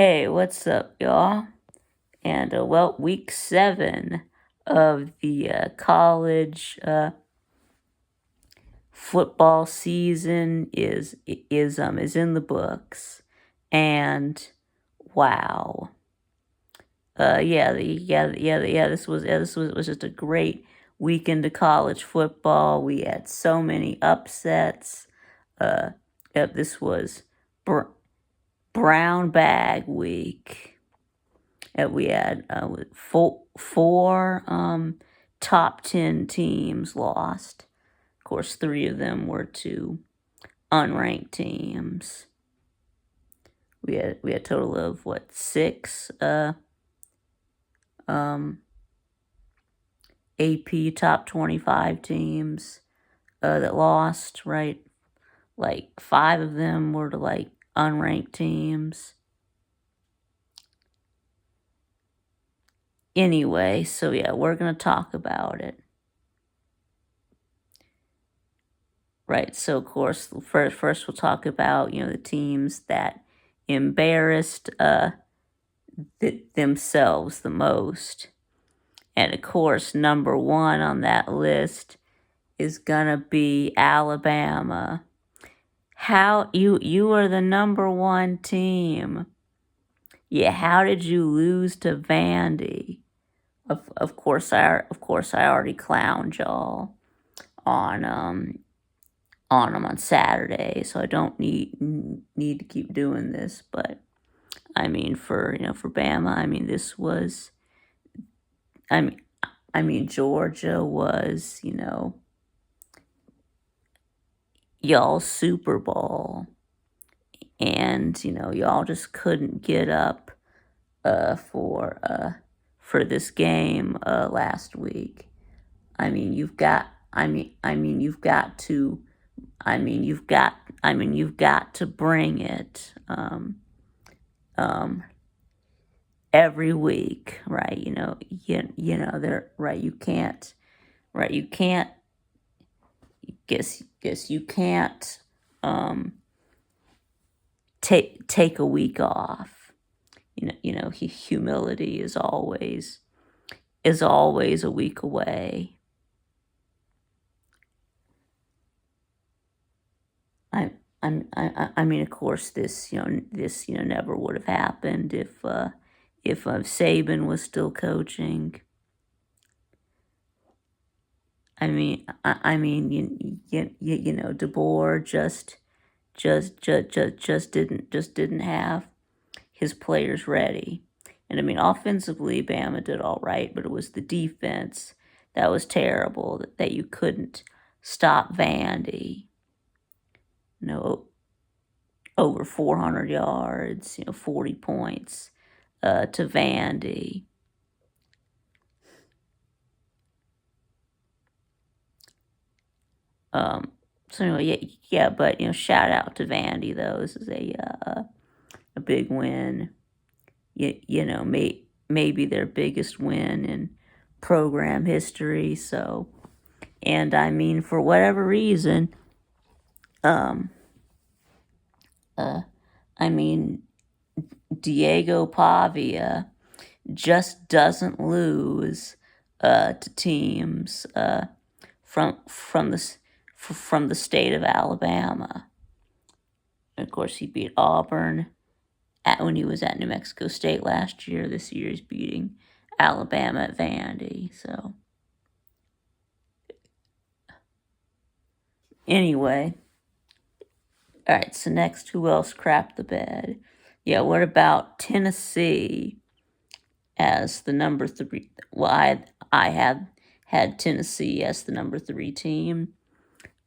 Hey, what's up, y'all? And well, week 7 of the college football season is in the books, and wow, this was just a great weekend of college football. We had so many upsets. Uh, this was brown bag week. We had four top 10 teams lost. Of course, 3 of them were to unranked teams. We had a total of 6 AP top 25 teams that lost, right? Like 5 of them were to unranked teams. Anyway, so yeah, we're going to talk about it. Right, so of course, first we'll talk about, the teams that embarrassed themselves the most. And of course, number 1 on that list is gonna be Alabama. How you are the number 1 team. Yeah, how did you lose to Vandy? Of course I already clowned y'all on them on Saturday, so I don't need to keep doing this. But I mean, for Bama, I mean, this was, I mean, Georgia was, y'all Super Bowl, and y'all just couldn't get up for this game last week. I mean, you've got, you've got to. You've got to bring it every week, right? They're right. You can't, right? You can't. Guess you can't take a week off. Humility is always a week away. I mean, of course, this never would have happened if Saban was still coaching. I mean, DeBoer just didn't have his players ready. And I mean, offensively, Bama did all right, but it was the defense that was terrible, that you couldn't stop Vandy. Over 400 yards, 40 points to Vandy. So anyway, but shout out to Vandy though. This is a big win. Maybe their biggest win in program history. So, and I mean, for whatever reason, I mean, Diego Pavia just doesn't lose to teams from the state of Alabama. And of course, he beat Auburn when he was at New Mexico State last year. This year, he's beating Alabama at Vandy. So anyway, all right. So next, who else crapped the bed? Yeah, what about Tennessee as the number 3? Well, I have had Tennessee as the number 3 team.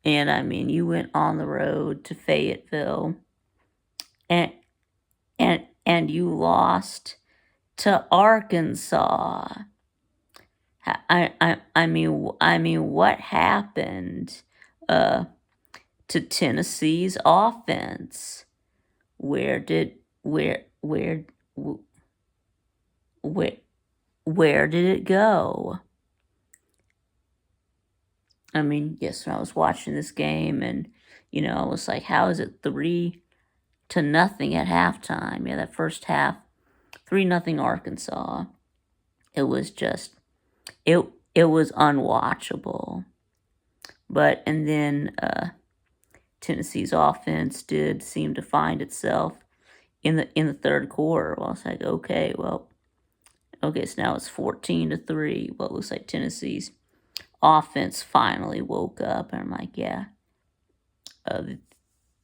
And I mean, you went on the road to Fayetteville and you lost to Arkansas. I mean, what happened to Tennessee's offense? Where did it go? I mean, yes, when I was watching this game, and I was like, how is it 3-0 at halftime? Yeah, that first half 3-0 Arkansas. It was just it was unwatchable. But and then Tennessee's offense did seem to find itself in the third quarter. Well, I was like, okay, so now it's 14-3. Well, it looks like Tennessee's offense finally woke up, and I'm like, yeah,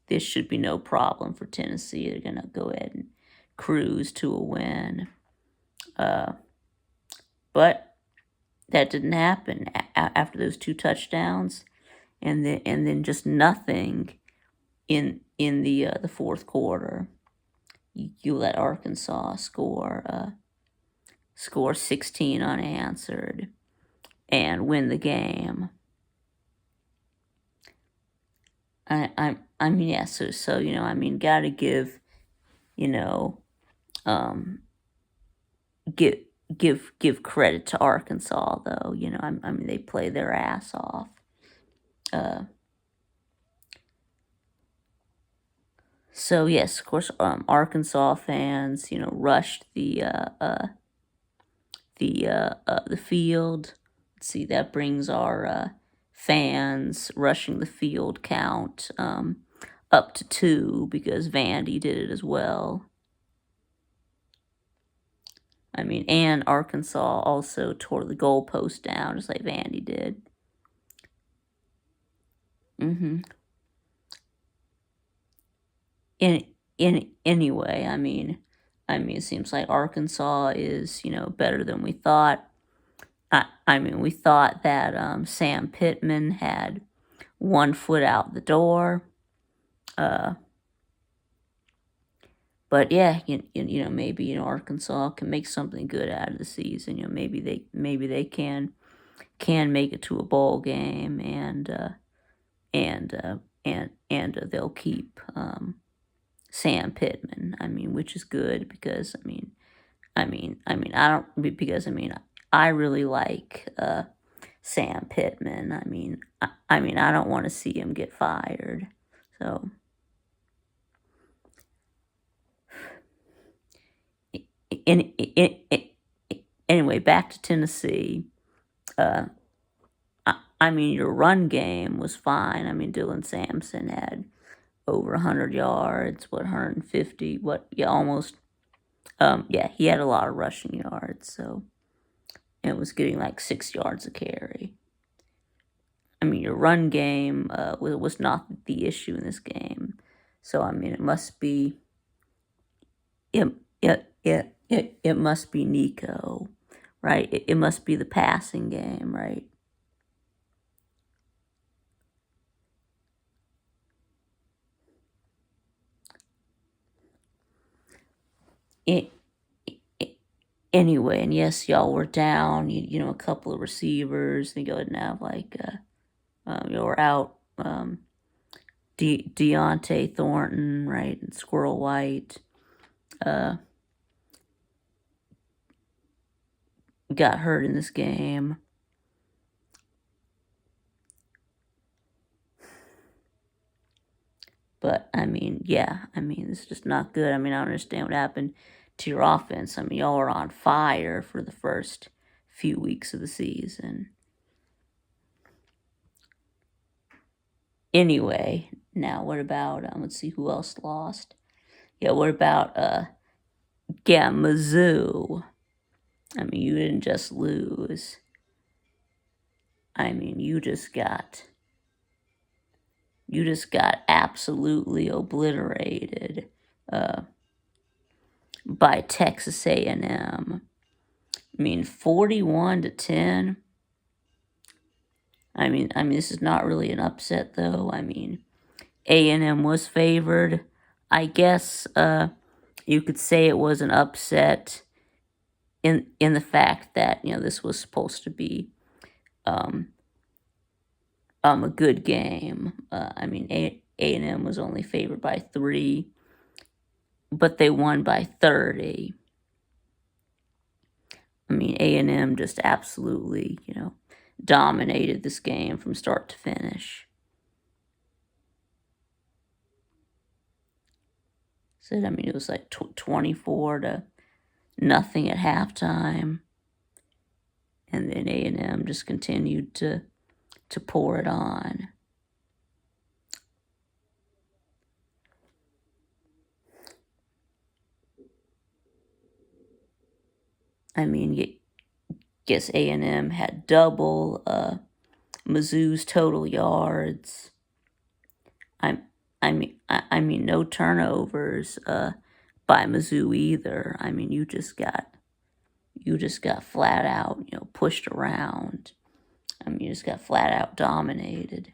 this should be no problem for Tennessee. They're gonna go ahead and cruise to a win. But that didn't happen after those 2 touchdowns, and then just nothing in the fourth quarter. You let Arkansas score 16 unanswered and win the game. I mean, yeah. So I mean, gotta give give credit to Arkansas, though. I mean, they play their ass off. So yes, of course, Arkansas fans, rushed the field. Let's see, that brings our fans rushing the field count up to 2 because Vandy did it as well. I mean, and Arkansas also tore the goalpost down just like Vandy did. Anyway, I mean, it seems like Arkansas is better than we thought. I mean, we thought that Sam Pittman had 1 foot out the door. But yeah, maybe Arkansas can make something good out of the season. Maybe they can make it to a bowl game, and they'll keep Sam Pittman. I mean, which is good because I really like Sam Pittman. I mean, I don't want to see him get fired. So anyway, back to Tennessee. I mean, your run game was fine. I mean, Dylan Sampson had over 100 yards, 150, almost. Yeah, he had a lot of rushing yards, so it was getting like 6 yards a carry. I mean, your run game was not the issue in this game, so I mean, it must be Nico, right? It must be the passing game, right? Anyway, and yes, y'all were down, a couple of receivers. They go ahead and have like, we're out, Deontay Thornton, right, and Squirrel White, got hurt in this game. But I mean, yeah, I mean, it's just not good. I mean, I don't understand what happened to your offense. I mean, y'all were on fire for the first few weeks of the season. Anyway, now what about let's see who else lost. Yeah, what about Mizzou? I mean, you didn't just lose. I mean, you just got absolutely obliterated by Texas A&M. I mean, 41-10. I mean, this is not really an upset, though. I mean, A&M was favored. I guess you could say it was an upset in the fact that this was supposed to be a good game. I mean, A&M was only favored by 3, but they won by 30. I mean, A&M just absolutely, dominated this game from start to finish. So, I mean, it was like 24-9 nothing at halftime, and then A&M just continued to pour it on. I mean, guess A&M had double Mizzou's total yards. I mean, no turnovers by Mizzou either. I mean, you just got flat out, pushed around. I mean, you just got flat out dominated.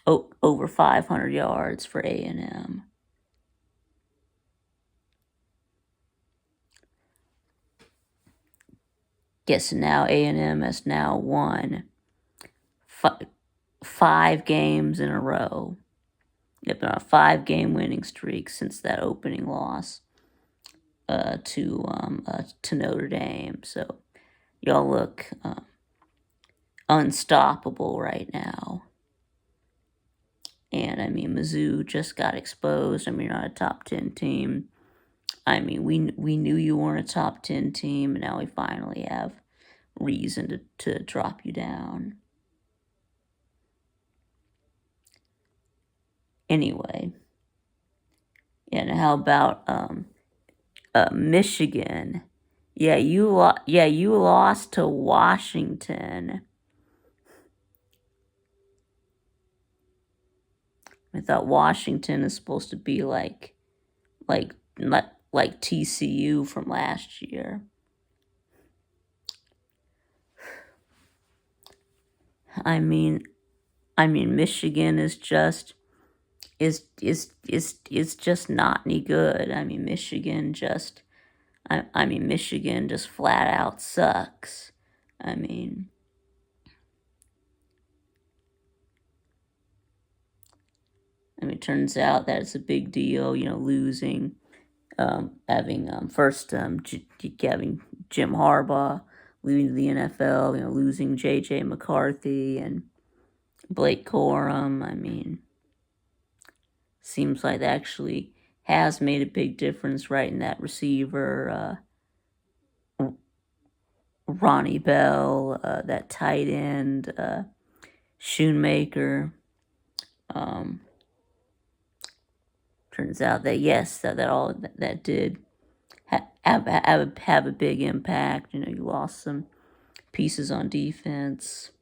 Over 500 yards for A&M. Guess now A&M has now won 5 games in a row. They've been on a 5-game winning streak since that opening loss to Notre Dame. So y'all look unstoppable right now. And I mean, Mizzou just got exposed. I mean, you're not a top 10 team. I mean, we knew you weren't a top 10 team, and now we finally have reason to drop you down. Anyway, and how about Michigan? Yeah, you lost to Washington. I thought Washington is supposed to be like TCU from last year. I mean, Michigan is just just not any good. I mean, Michigan just flat out sucks. I mean, turns out that it's a big deal, losing, having Jim Harbaugh leaving the NFL, losing J.J. McCarthy and Blake Corum. I mean, seems like that actually has made a big difference, right, in that receiver, Ronnie Bell, that tight end, Schoonmaker. Turns out that yes, that all that did have a big impact. You lost some pieces on defense,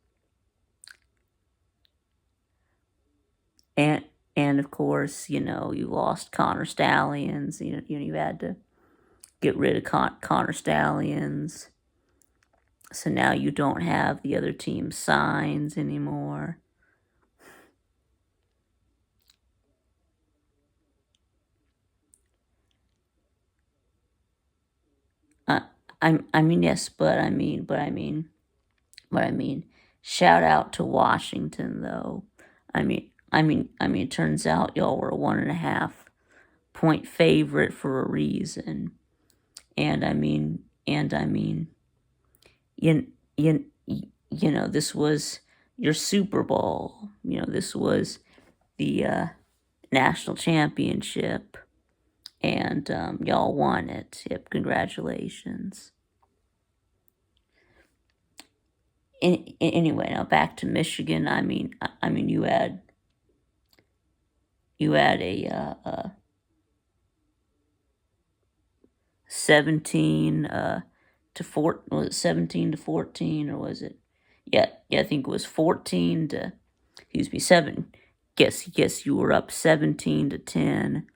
and of course, you lost Connor Stalions. You had to get rid of Connor Stalions. So now you don't have the other team's signs anymore. I mean, yes, but I mean, shout out to Washington though. I mean, it turns out y'all were a 1.5 point favorite for a reason, and I mean, this was your Super Bowl. This was the national championship, and y'all won it. Yep, congratulations. Anyway, now back to Michigan. I mean, you had a 17 to 4. Was it 17 to 14, or was it? Yeah, I think it was 14 to. Excuse me, 7. Guess you were up 17 to 10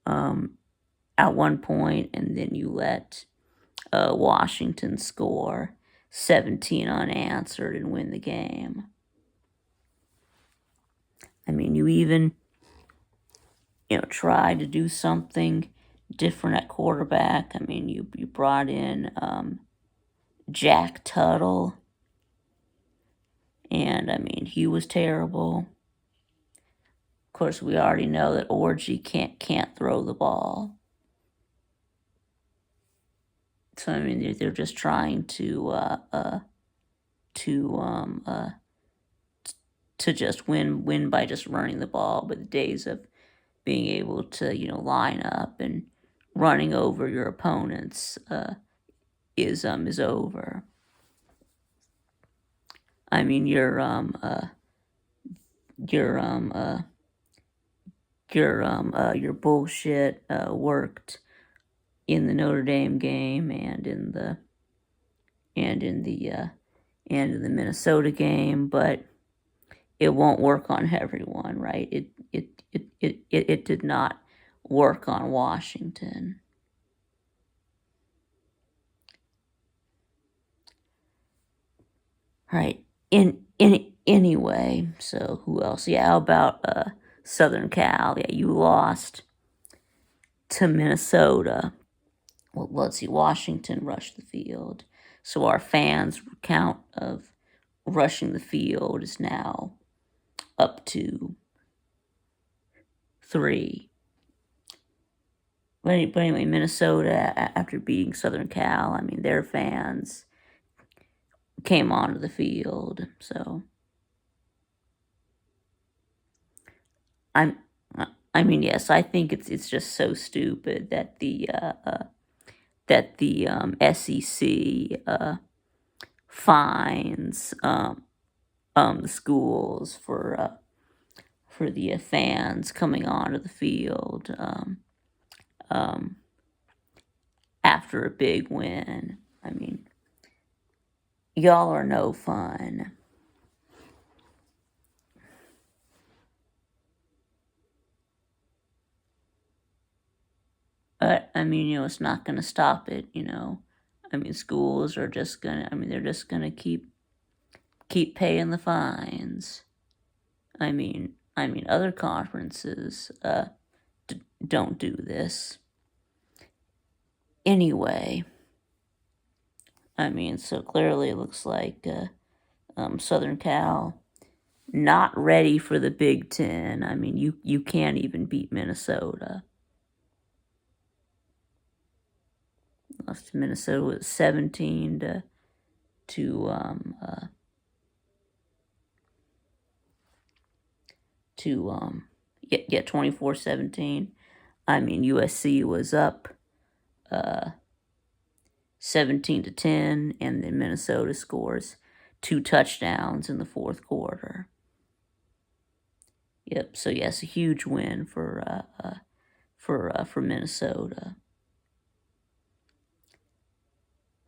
at one point, and then you let Washington score 17 unanswered and win the game. I mean, you even tried to do something different at quarterback. I mean, you brought in Jack Tuttle, and I mean, he was terrible. Of course, we already know that Orji can't throw the ball. So I mean, they're just trying to just win by just running the ball. But the days of being able to line up and running over your opponents is over. I mean, your bullshit worked in the Notre Dame game and in the Minnesota game, but it won't work on everyone, right? It did not work on Washington. Right. Anyway, so who else? Yeah, how about Southern Cal? Yeah, you lost to Minnesota. Well, let's see. Washington rushed the field, so our fans' count of rushing the field is now up to 3. But anyway, Minnesota, after beating Southern Cal, I mean, their fans came onto the field. So I mean, yes, I think it's just so stupid that the SEC fines the schools for the fans coming onto the field after a big win. I mean, y'all are no fun. But I mean, it's not going to stop it. I mean, schools are just gonna. I mean, they're just gonna keep paying the fines. I mean, other conferences don't do this. Anyway, I mean, so clearly it looks like Southern Cal not ready for the Big Ten. I mean, you can't even beat Minnesota. Lost to Minnesota with 17 to 24-17. I mean, USC was up 17-10, and then Minnesota scores 2 touchdowns in the fourth quarter. Yep. So yes, a huge win for Minnesota.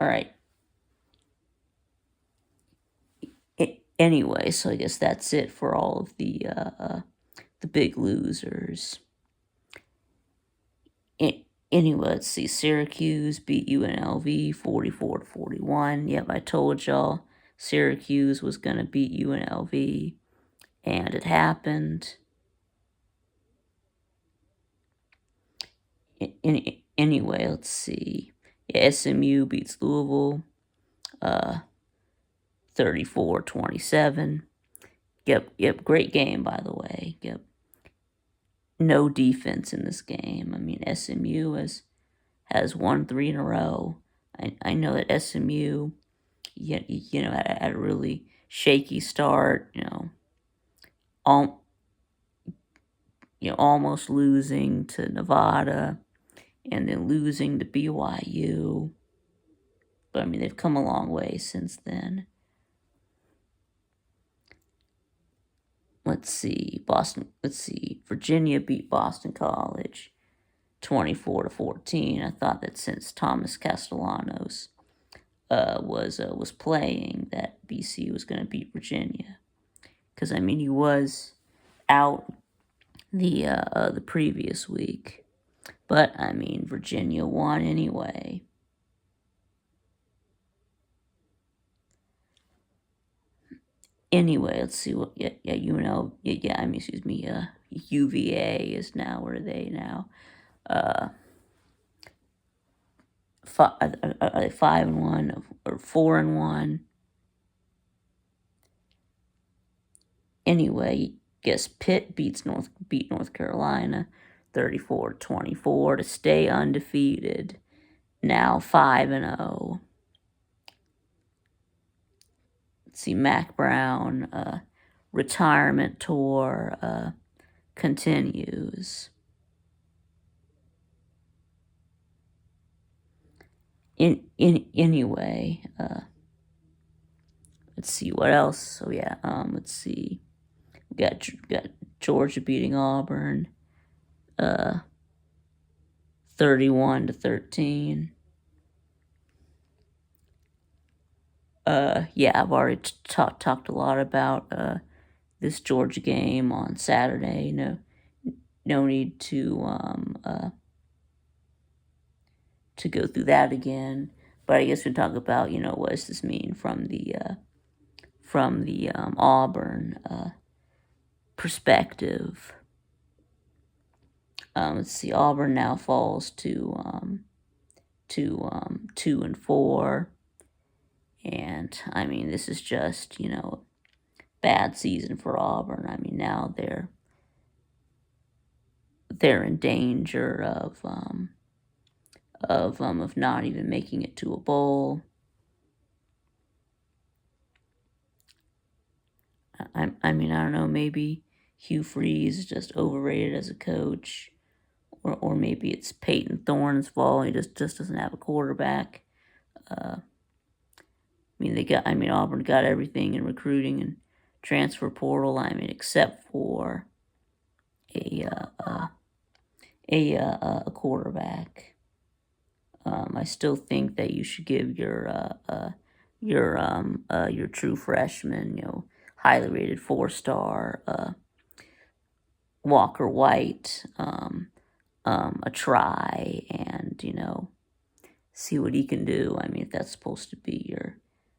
All right. Anyway, so I guess that's it for all of the big losers. Anyway, let's see. Syracuse beat UNLV 44-41. Yep, I told y'all Syracuse was gonna beat UNLV, and it happened. Anyway, let's see. Yeah, SMU beats Louisville 34-27. Yep, great game, by the way. Yep. No defense in this game. I mean, SMU has won 3 in a row. I know that SMU, had a really shaky start. Almost losing to Nevada, and then losing to BYU. But I mean, they've come a long way since then. Let's see. Virginia beat Boston College 24-14. I thought that since Thomas Castellanos was playing, that BC was going to beat Virginia, because I mean, he was out the previous week, but I mean, Virginia won anyway. Anyway, let's see what. UVA is now. Where are they now? Are they 5-1 or 4-1? Anyway, guess Pitt beat North Carolina 34-24 to stay undefeated. Now 5-0. Let's see, Mac Brown retirement tour continues. Anyway, let's see what else. So yeah, let's see. We got Georgia beating Auburn, 31-13. Yeah, I've already talked a lot about this Georgia game on Saturday. No need to go through that again. But I guess we talk about what does this mean from the Auburn perspective. Let's see. Auburn now falls to 2-4, and I mean this is just bad season for Auburn. I mean now they're in danger of not even making it to a bowl. I mean, I don't know, maybe Hugh Freeze is just overrated as a coach, or maybe it's Peyton Thorne's fault. He just doesn't have a quarterback. I mean, Auburn got everything in recruiting and transfer portal. I mean, except for a quarterback. I still think that you should give your true freshman, highly rated 4-star Walker White a try, and see what he can do. I mean, if that's supposed to be your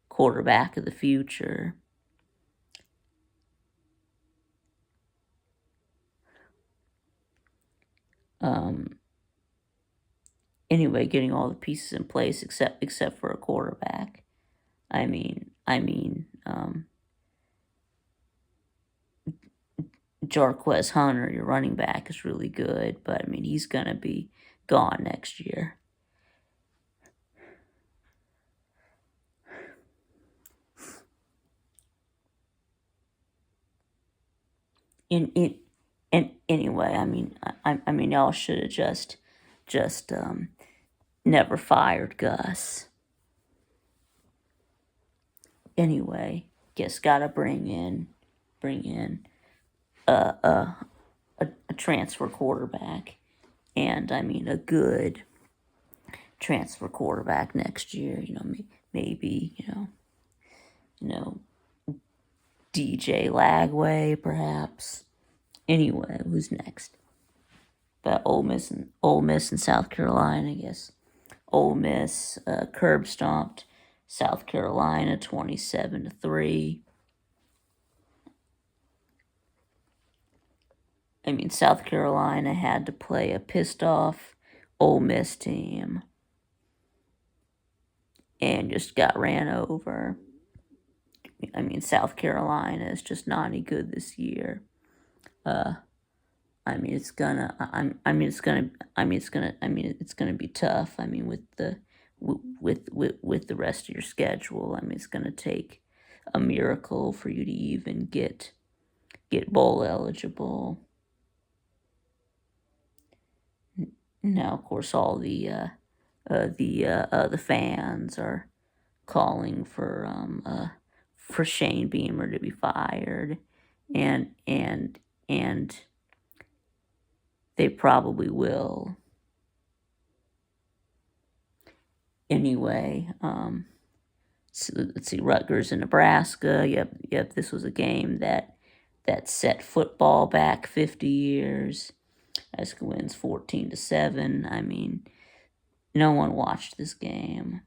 quarterback of the future. Anyway, getting all the pieces in place except for a quarterback. I mean, Jarquez Hunter, your running back, is really good, but I mean he's gonna be gone next year. Anyway, I mean y'all should have just never fired Gus. Anyway, guess gotta bring in a transfer quarterback, and I mean a good transfer quarterback next year. Maybe DJ Lagway perhaps. Anyway, who's next? But Ole Miss and South Carolina, I guess. Ole Miss curb stomped South Carolina 27-3. I mean, South Carolina had to play a pissed off Ole Miss team and just got ran over. I mean, South Carolina is just not any good this year. I mean, it's gonna be tough. I mean, with the rest of your schedule, I mean, it's gonna take a miracle for you to even get bowl eligible. Now, of course, all the fans are calling for Shane Beamer to be fired, and they probably will. Anyway, so let's see, Rutgers and Nebraska. Yep. This was a game that set football back 50 years. Nebraska wins 14-7. I mean, no one watched this game.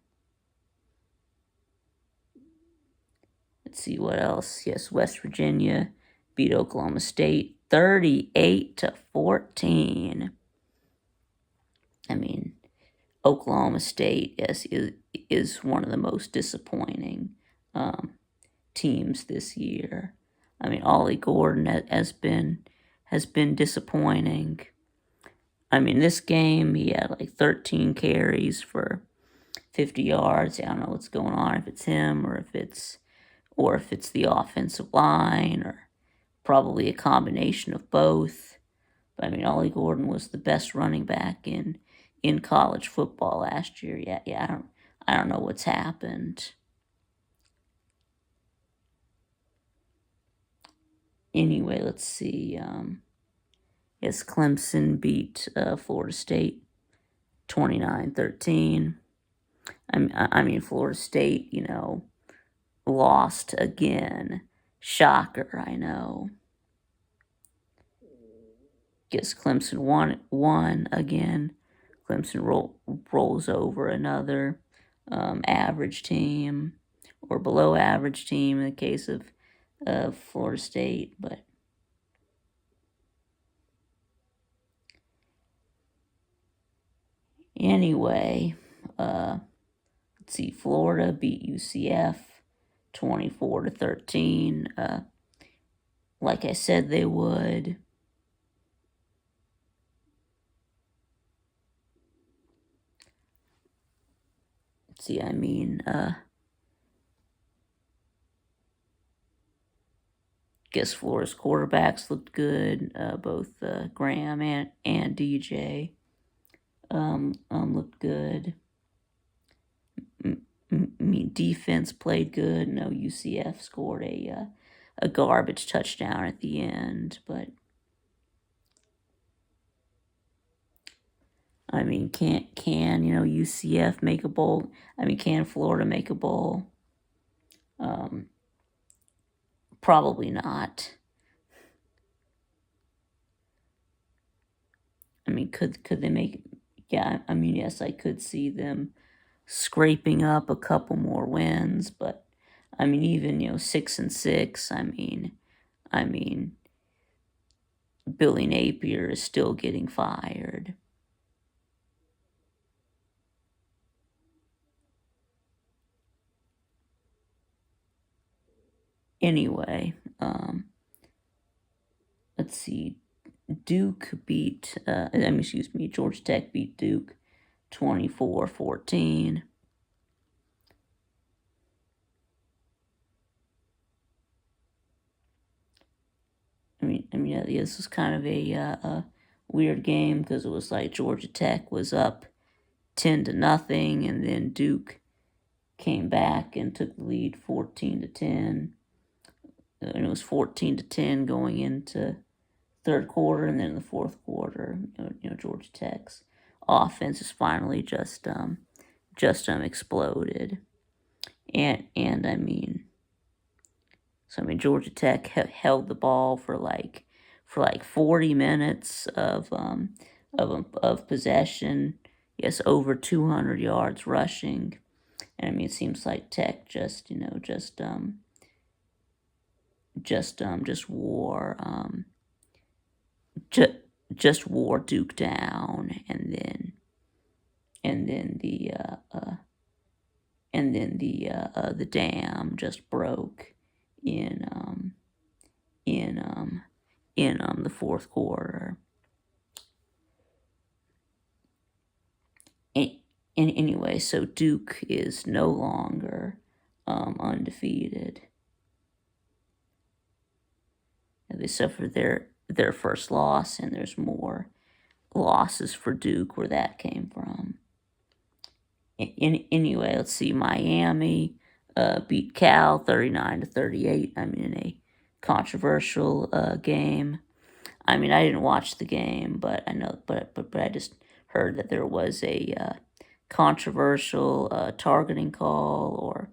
Let's see what else. Yes, West Virginia beat Oklahoma State 38-14. I mean, Oklahoma State is one of the most disappointing teams this year. I mean, Ollie Gordon has been disappointing. I mean, this game he had like 13 carries for 50 yards. I don't know what's going on, if it's him or if it's the offensive line, or probably a combination of both. But I mean, Ollie Gordon was the best running back in college football last year. Yeah. I don't know what's happened. Anyway, let's see. Yes, Clemson beat Florida State 29-13. I mean, Florida State, lost again. Shocker, I know. Guess Clemson won again. Clemson rolls over another average team or below average team in the case of Florida State, but anyway, let's see. Florida beat UCF 24-13. Like I said, they would. See, I mean, guess Florida's quarterbacks looked good. Both Graham and DJ looked good. I mean, defense played good. No, UCF scored a garbage touchdown at the end, but I mean, can UCF make a bowl? I mean, can Florida make a bowl? Probably not. I mean, could they make? Yeah, I mean, yes, I could see them scraping up a couple more wins, but I mean, even 6-6. I mean, Billy Napier is still getting fired. Anyway, let's see. Duke beat, Georgia Tech beat Duke 24-14. Yeah, this was kind of a weird game because it was like Georgia Tech was up 10-0, and then Duke came back and took the lead 14-10. And it was 14-10 going into third quarter, and then in the fourth quarter, Georgia Tech's offense is finally just exploded, and I mean, Georgia Tech held the ball for like 40 minutes of possession. Yes, over 200 yards rushing, and I mean, it seems like Tech just wore just wore Duke down, and then the dam just broke in the fourth quarter. Anyway, so Duke is no longer undefeated. They suffered their first loss, and there's more losses for Duke where that came from. Anyway, let's see. Miami beat Cal 39-38. I mean, in a controversial game. I mean, I didn't watch the game, but I know, but I just heard that there was a controversial targeting call,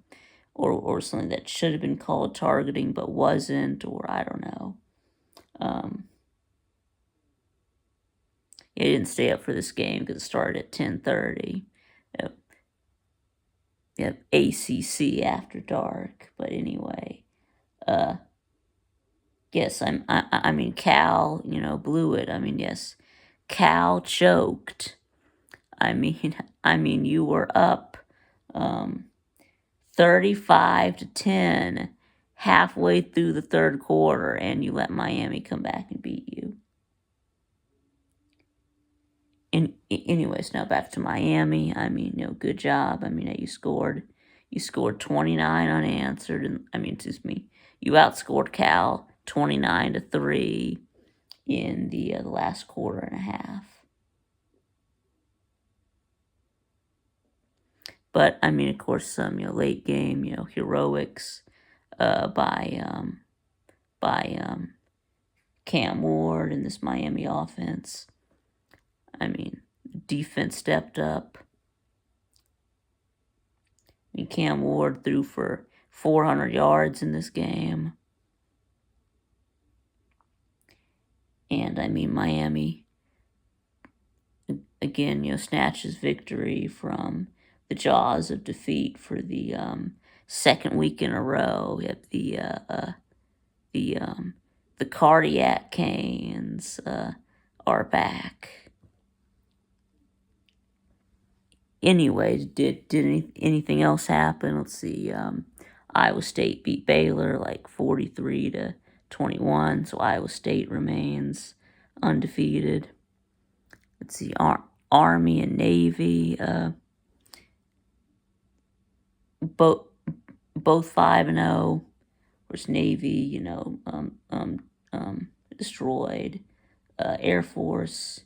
or something that should have been called targeting but wasn't, or I don't know. I didn't stay up for this game because it started at 10:30. Yep, ACC After Dark. But anyway, yes, I mean, Cal, blew it. I mean, yes, Cal choked. I mean, you were up 35-10 halfway through the third quarter, and you let Miami come back and beat you. Anyways, now back to Miami. I mean, good job. I mean, you scored 29 unanswered, and you outscored Cal 29-3 in the last quarter and a half. But I mean, of course, some late game, heroics by Cam Ward and this Miami offense. I mean, defense stepped up. I mean, Cam Ward threw for 400 yards in this game. And I mean, Miami, again, snatches victory from the jaws of defeat for the second week in a row. Yep, the cardiac Canes are back. Anyway, did anything else happen? Let's see. Iowa State beat Baylor like 43-21, so Iowa State remains undefeated. Let's see. Army and Navy, both 5-0. Of course, Navy, destroyed. Air Force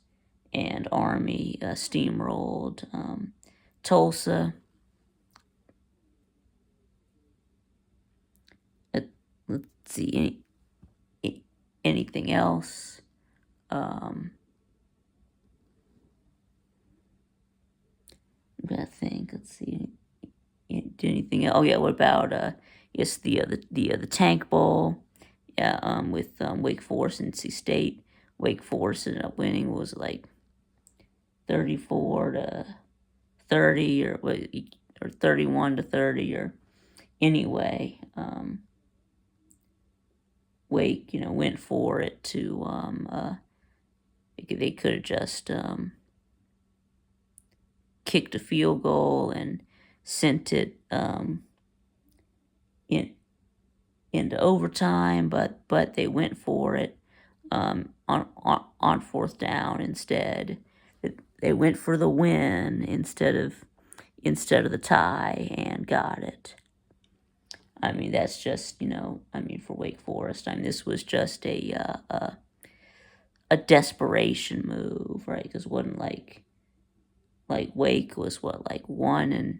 and Army steamrolled Tulsa. Let's see, anything else? I'm gonna think. Let's see. Did anything else? Oh yeah. What about yes, the Tank Bowl? Yeah. With Wake Forest and NC State. Wake Forest ended up winning. Was like 34-30 or 31-30 or anyway. Wake, went for it to they could have just kicked a field goal and sent it into overtime, but they went for it on fourth down instead. They went for the win instead of the tie and got it. I mean, that's just for Wake Forest. I mean, this was just a desperation move, right? Because it wasn't like Wake was like 1-3.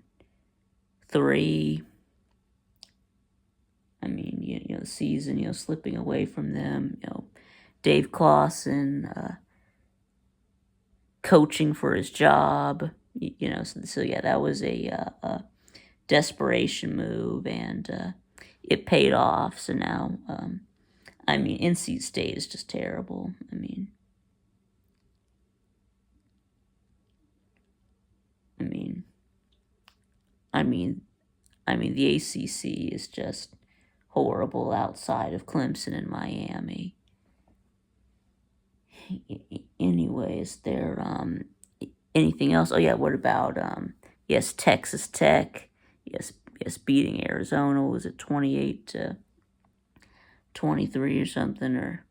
I mean, the season, slipping away from them. Dave Clawson coaching for his job. So yeah, that was a desperation move, and it paid off. So now, I mean, NC State is just terrible. I mean, the ACC is just horrible outside of Clemson and Miami. Anyway, is there anything else? Oh yeah, what about yes, Texas Tech? Yes, beating Arizona. Was it 28-23 or something, or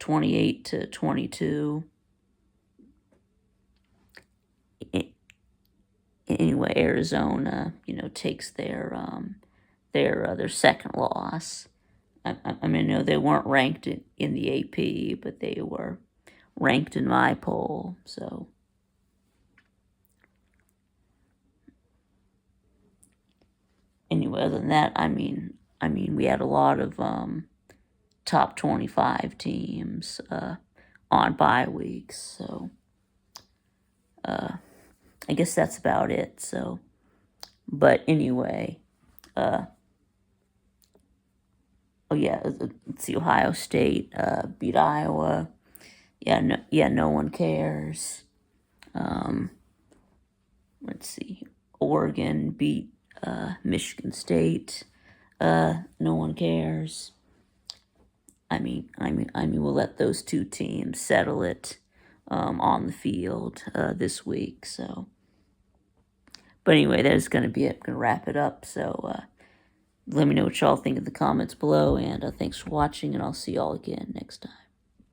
28-22? Anyway, Arizona, takes their second loss. I mean, they weren't ranked in the AP, but they were ranked in my poll. So, anyway, other than that, I mean, we had a lot of top 25 teams on bye weeks. So, I guess that's about it. So, but anyway, oh yeah, let's see. Ohio State beat Iowa. No one cares. Let's see. Oregon beat Michigan State. No one cares. I mean, we'll let those two teams settle it on the field this week. So, but anyway, that is going to be it. I'm going to wrap it up. So, let me know what y'all think in the comments below, and thanks for watching, and I'll see y'all again next time.